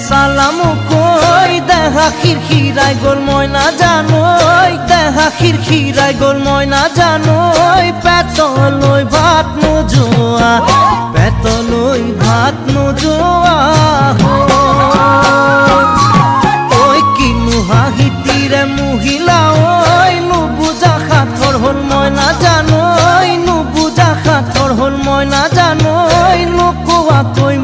সালাম কই দেখা খিৰখিৰাই গোল মই না জানোই দেখা খিৰখিৰাই গোল মই না জানোই পেটলৈ ভাত নোযোৱা পেটলৈ ভাত নোযোৱা ঐ কিনো হাঁহিতিৰে মহিলা ঐ নুবুজা সাঁথৰ হ'ল মই না জানোই নুবুজা সাঁথৰ হ'ল মই না জানোই নোকোৱাকৈ